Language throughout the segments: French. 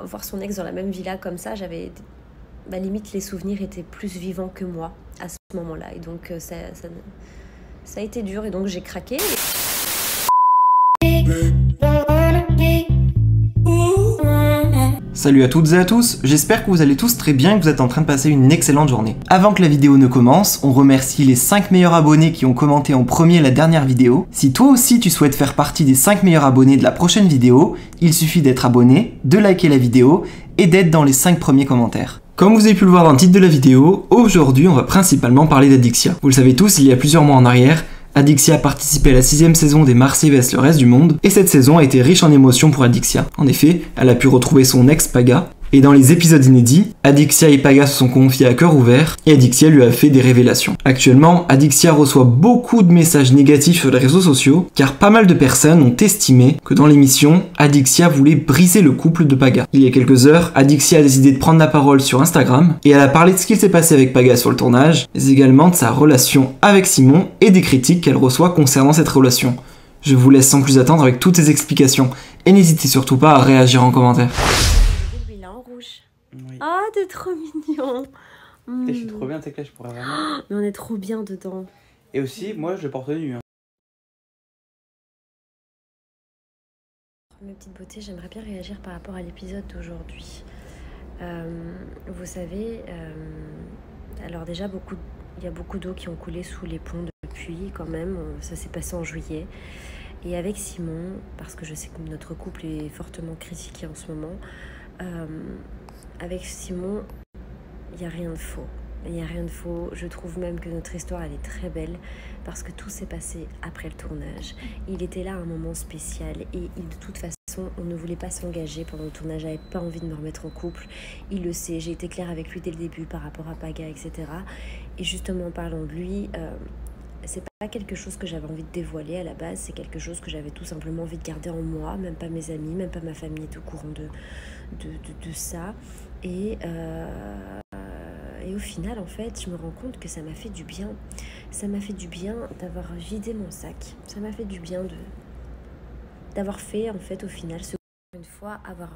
voir son ex dans la même villa comme ça, j'avais... limite, les souvenirs étaient plus vivants que moi à ce moment-là. Et donc, ça a été dur. Et donc, j'ai craqué. Salut à toutes et à tous, j'espère que vous allez tous très bien et que vous êtes en train de passer une excellente journée. Avant que la vidéo ne commence, on remercie les 5 meilleurs abonnés qui ont commenté en premier la dernière vidéo. Si toi aussi tu souhaites faire partie des 5 meilleurs abonnés de la prochaine vidéo, il suffit d'être abonné, de liker la vidéo et d'être dans les 5 premiers commentaires. Comme vous avez pu le voir dans le titre de la vidéo, aujourd'hui on va principalement parler d'Adixia. Vous le savez tous, il y a plusieurs mois en arrière, Adixia a participé à la 6ème saison des Marseillais vs le reste du monde, et cette saison a été riche en émotions pour Adixia. En effet, elle a pu retrouver son ex Paga, et dans les épisodes inédits, Adixia et Paga se sont confiés à cœur ouvert, et Adixia lui a fait des révélations. Actuellement, Adixia reçoit beaucoup de messages négatifs sur les réseaux sociaux, car pas mal de personnes ont estimé que dans l'émission, Adixia voulait briser le couple de Paga. Il y a quelques heures, Adixia a décidé de prendre la parole sur Instagram, et elle a parlé de ce qui s'est passé avec Paga sur le tournage, mais également de sa relation avec Simon, et des critiques qu'elle reçoit concernant cette relation. Je vous laisse sans plus attendre avec toutes ces explications, et n'hésitez surtout pas à réagir en commentaire. Oui. Ah, t'es trop mignon. Je suis trop bien, t'es que là, je pourrais vraiment... Mais on est trop bien dedans. Et aussi, moi, je le porte nu. Hein. Mes petites beautés, j'aimerais bien réagir par rapport à l'épisode d'aujourd'hui. Vous savez, alors déjà, il y a beaucoup d'eau qui ont coulé sous les ponts depuis, quand même. Ça s'est passé en juillet. Et avec Simon, parce que je sais que notre couple est fortement critiqué en ce moment, avec Simon, il n'y a rien de faux. Il n'y a rien de faux. Je trouve même que notre histoire, elle est très belle parce que tout s'est passé après le tournage. Il était là à un moment spécial et de toute façon, on ne voulait pas s'engager pendant le tournage. J'avais pas envie de me remettre en couple. Il le sait. J'ai été claire avec lui dès le début par rapport à Paga, etc. Et justement, en parlant de lui... c'est pas quelque chose que j'avais envie de dévoiler à la base, c'est quelque chose que j'avais tout simplement envie de garder en moi, même pas mes amis, même pas ma famille est au courant de ça. Et au final, en fait, je me rends compte que ça m'a fait du bien. Ça m'a fait du bien d'avoir vidé mon sac. Ça m'a fait du bien d'avoir fait, en fait, au final, une fois, avoir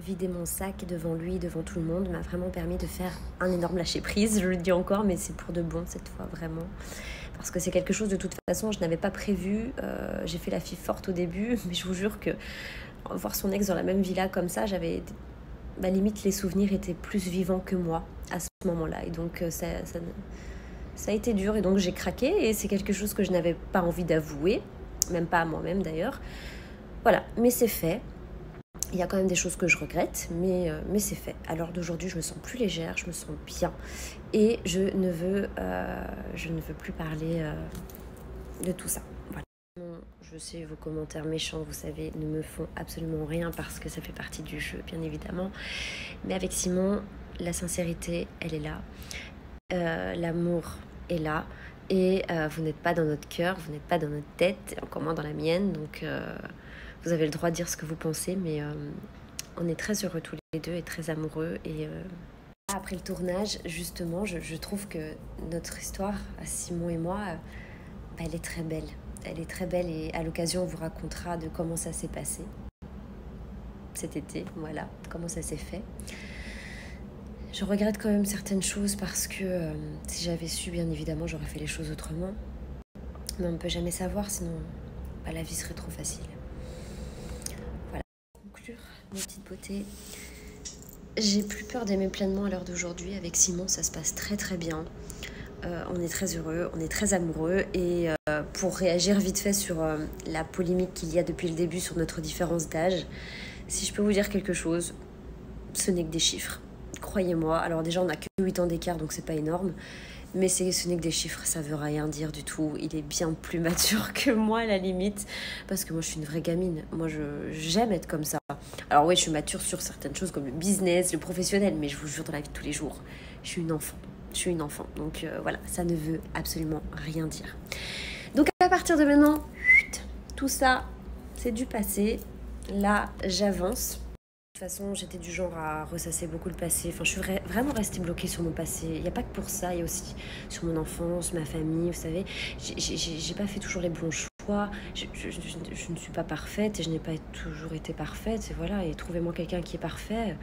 vidé mon sac devant lui, devant tout le monde, m'a vraiment permis de faire un énorme lâcher-prise. Je le dis encore, mais c'est pour de bon cette fois, vraiment. Parce que c'est quelque chose, de toute façon, je n'avais pas prévu. J'ai fait la fille forte au début, mais je vous jure que voir son ex dans la même villa comme ça, j'avais... limite, les souvenirs étaient plus vivants que moi à ce moment-là. Et donc, ça a été dur. Et donc, j'ai craqué. Et c'est quelque chose que je n'avais pas envie d'avouer. Même pas à moi-même, d'ailleurs. Voilà. Mais c'est fait. Il y a quand même des choses que je regrette, mais c'est fait. À l'heure d'aujourd'hui, je me sens plus légère, je me sens bien. Et je ne veux plus parler de tout ça. Voilà. Je sais, vos commentaires méchants, vous savez, ne me font absolument rien parce que ça fait partie du jeu, bien évidemment. Mais avec Simon, la sincérité, elle est là. L'amour est là. Et vous n'êtes pas dans notre cœur, vous n'êtes pas dans notre tête, encore moins dans la mienne. Donc, vous avez le droit de dire ce que vous pensez, mais on est très heureux tous les deux et très amoureux. Et après le tournage, justement, je trouve que notre histoire, Simon et moi, elle est très belle. Elle est très belle et à l'occasion, on vous racontera de comment ça s'est passé cet été, voilà, comment ça s'est fait. Je regrette quand même certaines choses parce que si j'avais su, bien évidemment, j'aurais fait les choses autrement. Mais on ne peut jamais savoir, sinon la vie serait trop facile. Voilà, pour conclure, mes petites beautés. J'ai plus peur d'aimer pleinement à l'heure d'aujourd'hui. Avec Simon, ça se passe très très bien. On est très heureux, on est très amoureux. Et pour réagir vite fait sur la polémique qu'il y a depuis le début sur notre différence d'âge, si je peux vous dire quelque chose, ce n'est que des chiffres. Croyez-moi. Alors déjà, on n'a que 8 ans d'écart, donc c'est pas énorme. Mais ce n'est que des chiffres, ça veut rien dire du tout. Il est bien plus mature que moi, à la limite. Parce que moi, je suis une vraie gamine. Moi, j'aime être comme ça. Alors oui, je suis mature sur certaines choses comme le business, le professionnel. Mais je vous jure, dans la vie de tous les jours, je suis une enfant. Je suis une enfant. Donc voilà, ça ne veut absolument rien dire. Donc à partir de maintenant, tout ça, c'est du passé. Là, j'avance. De toute façon, j'étais du genre à ressasser beaucoup le passé. Enfin, je suis vraiment restée bloquée sur mon passé. Il n'y a pas que pour ça, il y a aussi sur mon enfance, ma famille, vous savez. J'ai pas fait toujours les bons choix. fois, je ne suis pas parfaite et je n'ai pas toujours été parfaite. Et voilà, et trouvez-moi quelqu'un qui est parfait.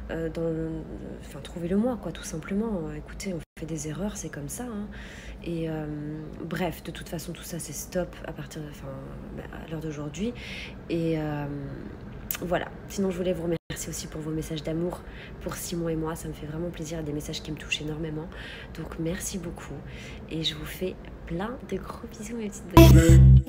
Enfin, trouvez-le moi, quoi, tout simplement. Écoutez, on fait des erreurs, c'est comme ça. Hein. Et bref, de toute façon, tout ça, c'est stop à partir à l'heure d'aujourd'hui. Et voilà. Sinon, je voulais vous remercier aussi pour vos messages d'amour pour Simon et moi. Ça me fait vraiment plaisir, des messages qui me touchent énormément. Donc, merci beaucoup. Et je vous fais plein de gros bisous, mes petites bonnes.